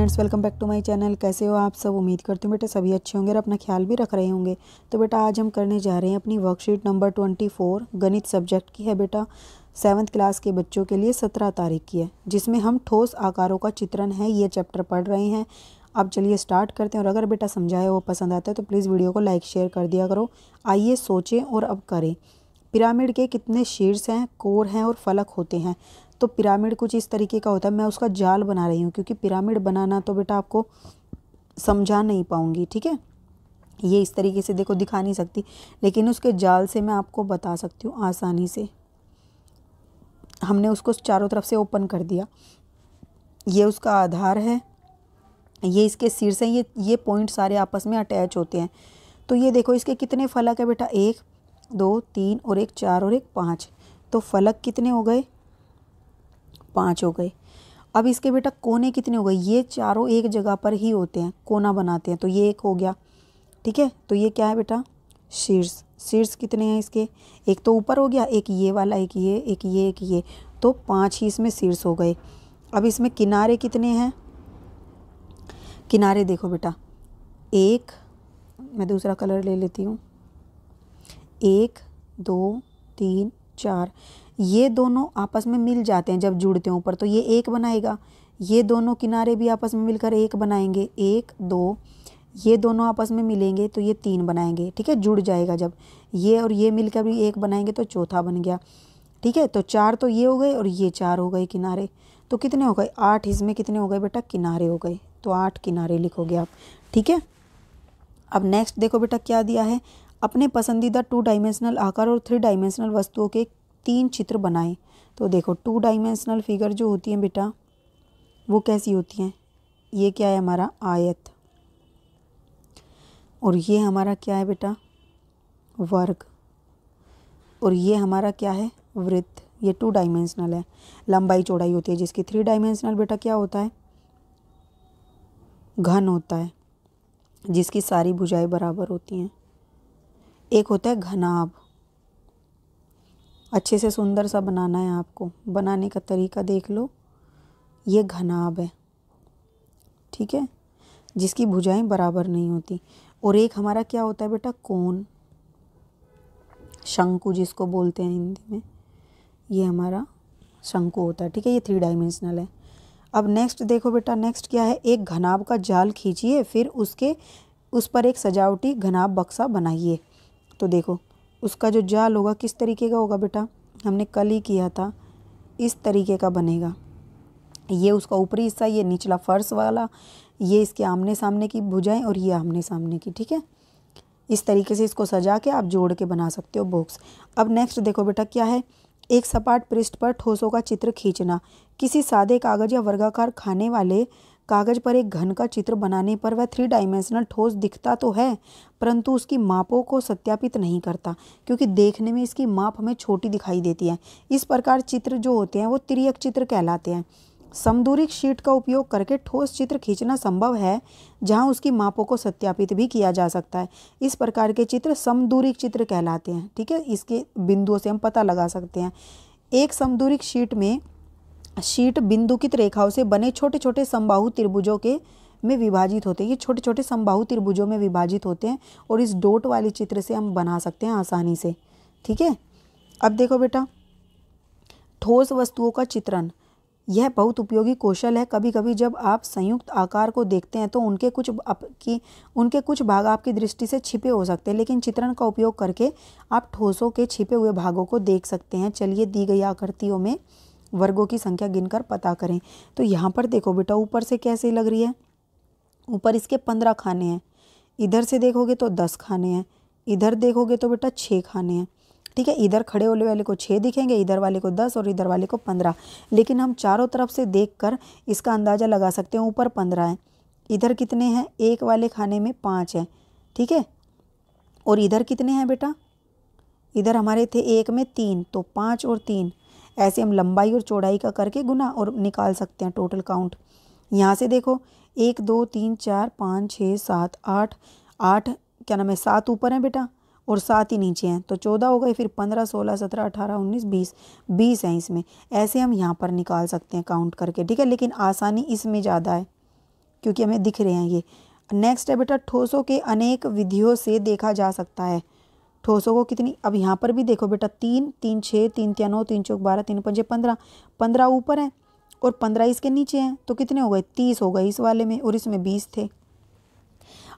Friends, welcome back to my channel. कैसे हो आप सब? उम्मीद करती हूँ बेटा सभी अच्छे होंगे और अपना ख्याल भी रख रहे होंगे। तो बेटा आज हम करने जा रहे हैं अपनी वर्कशीट नंबर 24 गणित सब्जेक्ट की है बेटा। 7th क्लास के बच्चों के लिए 17 तारीख की है, जिसमें हम ठोस आकारों का चित्रण है ये चैप्टर पढ़ रहे हैं। अब चलिए स्टार्ट करते हैं। और अगर बेटा समझाया वो पसंद आता है तो प्लीज़ वीडियो को लाइक शेयर कर दिया करो। आइए सोचें और अब करें। पिरामिड के कितने शीर्ष हैं, कोर हैं और फलक होते हैं? तो पिरामिड कुछ इस तरीके का होता है। मैं उसका जाल बना रही हूँ क्योंकि पिरामिड बनाना तो बेटा आपको समझा नहीं पाऊँगी, ठीक है। ये इस तरीके से देखो दिखा नहीं सकती, लेकिन उसके जाल से मैं आपको बता सकती हूँ आसानी से। हमने उसको चारों तरफ से ओपन कर दिया। ये उसका आधार है, ये इसके शीर्ष हैं, ये पॉइंट सारे आपस में अटैच होते हैं। तो ये देखो इसके कितने फलक है बेटा? 1 2 3 और 1 4 और 1 5। तो फलक कितने हो गए? 5 हो गए। अब इसके बेटा कोने कितने हो गए? ये चारों एक जगह पर ही होते हैं, कोना बनाते हैं। तो ये एक हो गया, ठीक है। तो ये क्या है बेटा? शीर्ष। शीर्ष कितने हैं इसके? एक तो ऊपर हो गया, एक ये वाला, एक ये, एक ये, एक ये। तो 5 ही इसमें शीर्ष हो गए। अब इसमें किनारे कितने हैं? किनारे देखो बेटा, एक, मैं दूसरा कलर ले लेती हूँ। 1 2 3 4। ये दोनों आपस में मिल जाते हैं जब जुड़ते हैं ऊपर, तो ये एक बनाएगा। ये दोनों किनारे भी आपस में मिलकर एक बनाएंगे, 1 2। ये दोनों आपस में मिलेंगे तो ये 3 बनाएंगे, ठीक है। जुड़ जाएगा जब ये और ये मिलकर भी एक बनाएंगे तो चौथा बन गया, ठीक है। तो 4 तो ये हो गए और ये 4 हो गए किनारे। तो कितने हो गए? 8 इसमें कितने हो गए बेटा? किनारे हो गए। तो 8 किनारे लिखोगे आप, ठीक है। अब नेक्स्ट देखो बेटा क्या दिया है। अपने पसंदीदा 2 डायमेंशनल आकार और 3 डायमेंशनल वस्तुओं के 3 चित्र बनाएं। तो देखो 2 डायमेंशनल फिगर जो होती हैं बेटा वो कैसी होती हैं? ये क्या है हमारा? आयत। और ये हमारा क्या है बेटा? वर्ग। और ये हमारा क्या है? वृत्त। ये 2 डायमेंशनल है, लंबाई चौड़ाई होती है जिसकी। 3 डायमेंशनल बेटा क्या होता है? घन होता है, जिसकी सारी भुजाएं बराबर होती हैं। एक होता है घनाभ। अच्छे से सुंदर सा बनाना है आपको, बनाने का तरीका देख लो। ये घनाभ है, ठीक है, जिसकी भुजाएं बराबर नहीं होती। और एक हमारा क्या होता है बेटा? कोण, शंकु जिसको बोलते हैं हिंदी में। ये हमारा शंकु होता है, ठीक है। ये 3 डायमेंशनल है। अब नेक्स्ट देखो बेटा, नेक्स्ट क्या है? एक घनाभ का जाल खींचिए, फिर उस पर एक सजावटी घनाभ बक्सा बनाइए। तो देखो उसका जो जाल होगा किस तरीके का होगा बेटा? हमने कल ही किया था, इस तरीके का बनेगा। ये उसका ऊपरी हिस्सा, ये निचला फर्श वाला, ये इसके आमने सामने की भुजाएं और ये आमने सामने की, ठीक है। इस तरीके से इसको सजा के आप जोड़ के बना सकते हो बॉक्स। अब नेक्स्ट देखो बेटा क्या है? एक सपाट पृष्ठ पर ठोसों का चित्र खींचना। किसी सादे कागज या वर्गाकार खाने वाले कागज पर एक घन का चित्र बनाने पर वह 3 डायमेंशनल ठोस दिखता तो है, परंतु उसकी मापों को सत्यापित नहीं करता, क्योंकि देखने में इसकी माप हमें छोटी दिखाई देती है। इस प्रकार चित्र जो होते हैं वो तिर्यक चित्र कहलाते हैं। समदूरिक शीट का उपयोग करके ठोस चित्र खींचना संभव है, जहां उसकी मापों को सत्यापित भी किया जा सकता है। इस प्रकार के चित्र समदूरिक चित्र कहलाते हैं, ठीक है। इसके बिंदुओं से हम पता लगा सकते हैं। एक समदूरिक शीट बिंदुकित रेखाओं से बने छोटे छोटे समबाहु त्रिभुजों के में विभाजित होते हैं। ये छोटे छोटे समबाहु त्रिभुजों में विभाजित होते हैं और इस डॉट वाले चित्र से हम बना सकते हैं आसानी से, ठीक है। अब देखो बेटा, ठोस वस्तुओं का चित्रण, यह बहुत उपयोगी कौशल है। कभी कभी जब आप संयुक्त आकार को देखते हैं तो उनके कुछ भाग आपकी दृष्टि से छिपे हो सकते हैं, लेकिन चित्रण का उपयोग करके आप ठोसों के छिपे हुए भागों को देख सकते हैं। चलिए दी गई आकृतियों में वर्गों की संख्या गिनकर पता करें। तो यहाँ पर देखो बेटा ऊपर से कैसे लग रही है? ऊपर इसके 15 खाने हैं, इधर से देखोगे तो 10 खाने हैं, इधर देखोगे तो बेटा 6 खाने हैं, ठीक है। इधर खड़े होने वाले को 6 दिखेंगे, इधर वाले को 10 और इधर वाले को 15। लेकिन हम चारों तरफ से देखकर इसका अंदाज़ा लगा सकते हैं। ऊपर 15 है, इधर कितने हैं? एक वाले खाने में 5 है, ठीक है। और इधर कितने हैं बेटा? इधर हमारे थे एक में 3, तो 5 और 3। ऐसे हम लंबाई और चौड़ाई का करके गुना और निकाल सकते हैं टोटल काउंट। यहाँ से देखो 1 2 3 4 5 6 7 8 8 क्या नाम है? 7 ऊपर हैं बेटा और 7 ही नीचे हैं, तो 14 हो गए। फिर 15 16 17 18 19 20 हैं इसमें। ऐसे हम यहाँ पर निकाल सकते हैं काउंट करके, ठीक है। लेकिन आसानी इसमें ज़्यादा है, क्योंकि हमें दिख रहे हैं ये। नेक्स्ट है बेटा ठोसों के अनेक विधियों से देखा जा सकता है। ठोसों को कितनी, अब यहाँ पर भी देखो बेटा 3 3 6 3 3 9 3 चौक 12 3 पंजे 15, 15 ऊपर है और 15 इसके नीचे हैं, तो कितने हो गए 30 हो गए इस वाले में, और इसमें 20 थे।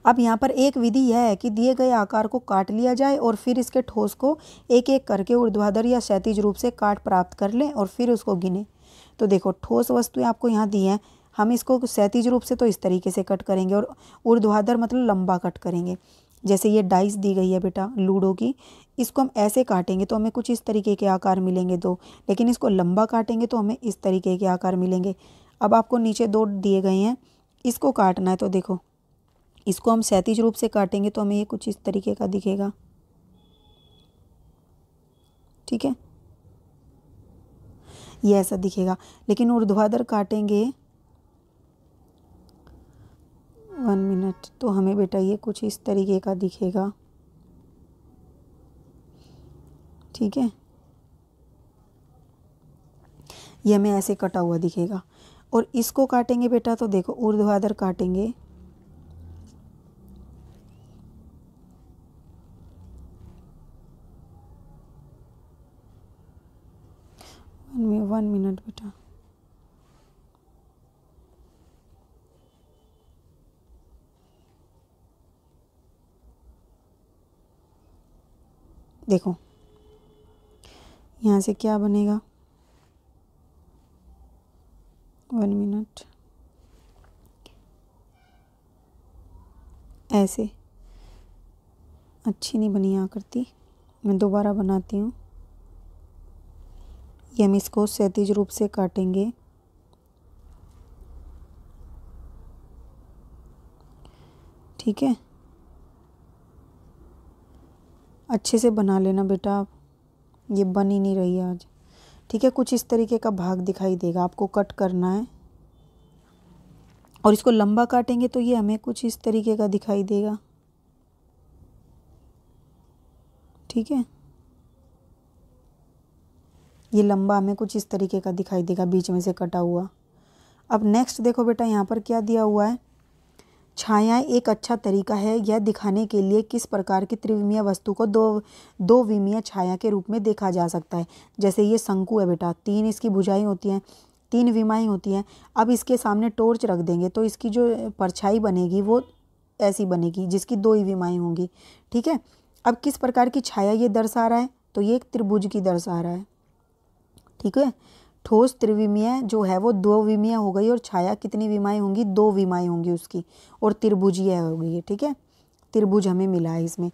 अब यहाँ पर एक विधि यह है कि दिए गए आकार को काट लिया जाए और फिर इसके ठोस को एक एक करके ऊर्ध्वाधर या क्षैतिज रूप से काट प्राप्त कर लें और फिर उसको गिने। तो देखो ठोस वस्तुएं आपको यहाँ दी हैं, हम इसको क्षैतिज रूप से तो इस तरीके से कट करेंगे और ऊर्ध्वाधर मतलब लंबा कट करेंगे। जैसे ये डाइस दी गई है बेटा लूडो की, इसको हम ऐसे काटेंगे तो हमें कुछ इस तरीके के आकार मिलेंगे दो, लेकिन इसको लंबा काटेंगे तो हमें इस तरीके के आकार मिलेंगे। अब आपको नीचे 2 दिए गए हैं, इसको काटना है, तो देखो इसको हम क्षैतिज रूप से काटेंगे तो हमें ये कुछ इस तरीके का दिखेगा, ठीक है, ये ऐसा दिखेगा। लेकिन ऊर्ध्वाधर काटेंगे 1 मिनट, तो हमें बेटा ये कुछ इस तरीके का दिखेगा, ठीक है, ये हमें ऐसे कटा हुआ दिखेगा। और इसको काटेंगे बेटा तो देखो ऊर्ध्वाधर काटेंगे, वन मिनट बेटा, देखो यहाँ से क्या बनेगा, 1 मिनट, ऐसे अच्छी नहीं बनी आकृति, मैं दोबारा बनाती हूँ। ये हम इसको क्षैतिज रूप से काटेंगे, ठीक है, अच्छे से बना लेना बेटा आप, ये बन ही नहीं रही है आज, ठीक है। कुछ इस तरीके का भाग दिखाई देगा, आपको कट करना है और इसको लंबा काटेंगे तो ये हमें कुछ इस तरीके का दिखाई देगा, ठीक है, ये लंबा हमें कुछ इस तरीके का दिखाई देगा बीच में से कटा हुआ। अब नेक्स्ट देखो बेटा यहाँ पर क्या दिया हुआ है, छायाएं एक अच्छा तरीका है यह दिखाने के लिए किस प्रकार की त्रिविमीय वस्तु को दो विमीय छाया के रूप में देखा जा सकता है। जैसे ये शंकु है बेटा, 3 इसकी भुजाएं होती हैं, 3 विमाएं होती हैं। अब इसके सामने टॉर्च रख देंगे तो इसकी जो परछाई बनेगी वो ऐसी बनेगी जिसकी 2 ही विमाएं होंगी, ठीक है। अब किस प्रकार की छाया ये दर्शा रहा है, तो ये एक त्रिभुज की दर्शा रहा है, ठीक है। ठोस त्रिविमीय जो है वो 2 विमीय हो गई और छाया कितनी विमाएं होंगी, 2 विमाएं होंगी उसकी, और त्रिभुजीय होगी, ठीक है, त्रिभुज हमें मिला है इसमें।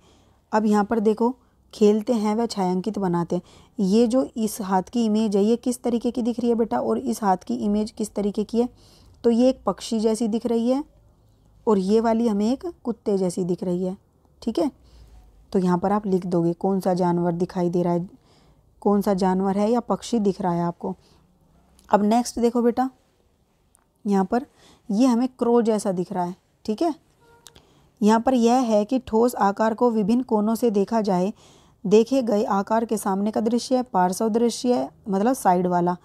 अब यहाँ पर देखो खेलते हैं व छायांकित बनाते हैं, ये जो इस हाथ की इमेज है ये किस तरीके की दिख रही है बेटा, और इस हाथ की इमेज किस तरीके की है, तो ये एक पक्षी जैसी दिख रही है और ये वाली हमें एक कुत्ते जैसी दिख रही है, ठीक है। तो यहाँ पर आप लिख दोगे कौन सा जानवर दिखाई दे रहा है, कौन सा जानवर है या पक्षी दिख रहा है आपको। अब नेक्स्ट देखो बेटा यहाँ पर ये हमें क्रो जैसा दिख रहा है, ठीक है। यहाँ पर यह है कि ठोस आकार को विभिन्न कोणों से देखा जाए, देखे गए आकार के सामने का दृश्य है, पार्श्व दृश्य है मतलब साइड वाला,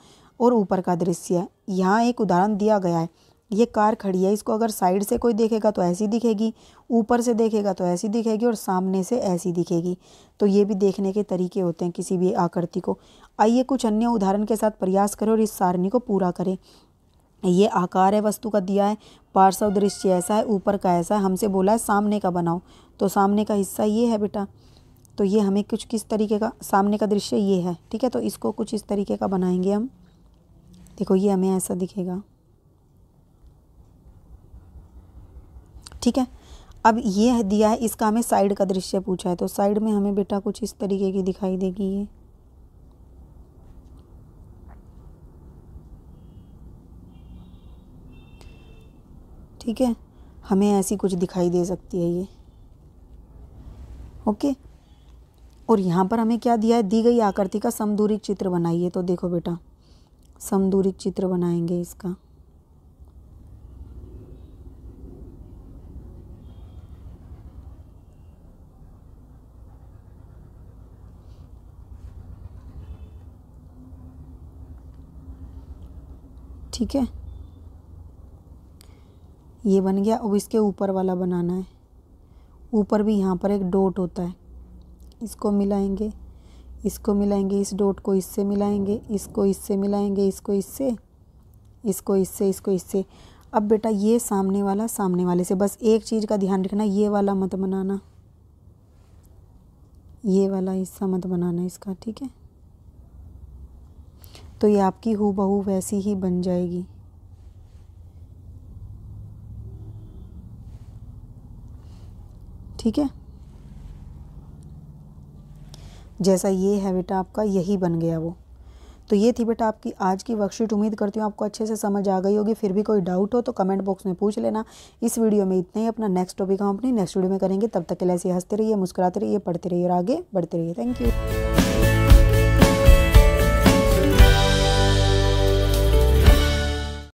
और ऊपर का दृश्य है। यहाँ एक उदाहरण दिया गया है, ये कार खड़ी है, इसको अगर साइड से कोई देखेगा तो ऐसी दिखेगी, ऊपर से देखेगा तो ऐसी दिखेगी और सामने से ऐसी दिखेगी। तो ये भी देखने के तरीके होते हैं किसी भी आकृति को। आइए कुछ अन्य उदाहरण के साथ प्रयास करें और इस सारणी को पूरा करें। ये आकार है वस्तु का दिया है, पार्श्व दृश्य ऐसा है, ऊपर का ऐसा है, हमसे बोला है सामने का बनाओ, तो सामने का हिस्सा ये है बेटा, तो ये हमें कुछ किस तरीके का सामने का दृश्य ये है, ठीक है। तो इसको कुछ इस तरीके का बनाएंगे हम, देखो ये हमें ऐसा दिखेगा, ठीक है। अब ये दिया है, इसका हमें साइड का दृश्य पूछा है, तो साइड में हमें बेटा कुछ इस तरीके की दिखाई देगी ये, ठीक है, हमें ऐसी कुछ दिखाई दे सकती है ये, ओके। और यहाँ पर हमें क्या दिया है, दी गई आकृति का समदूरिक चित्र बनाइए। तो देखो बेटा समदूरिक चित्र बनाएंगे इसका, ठीक है। ये बन गया। अब इसके ऊपर वाला बनाना है। ऊपर भी यहाँ पर एक डॉट होता है, इसको मिलाएंगे, इसको मिलाएंगे, इस डॉट को इससे मिलाएंगे, इसको इससे मिलाएंगे, इसको इससे, इसको इससे, इसको इससे। अब बेटा ये सामने वाला सामने वाले से, बस एक चीज़ का ध्यान रखना, ये वाला मत बनाना, ये वाला हिस्सा मत बनाना इसका, ठीक है। तो ये आपकी हूबहू वैसी ही बन जाएगी। ठीक है, जैसा ये है बेटा आपका, यही बन गया वो। तो ये थी बेटा आपकी आज की वर्कशीट। उम्मीद करती हूँ आपको अच्छे से समझ आ गई होगी। फिर भी कोई डाउट हो तो कमेंट बॉक्स में पूछ लेना। इस वीडियो में इतना ही। अपना नेक्स्ट टॉपिक हम अपनी नेक्स्ट वीडियो में करेंगे। तब तक के लिए ऐसे हंसते रहिए, मुस्कुराते रहिए, पढ़ते रहिए और आगे बढ़ते रहिए। Thank you.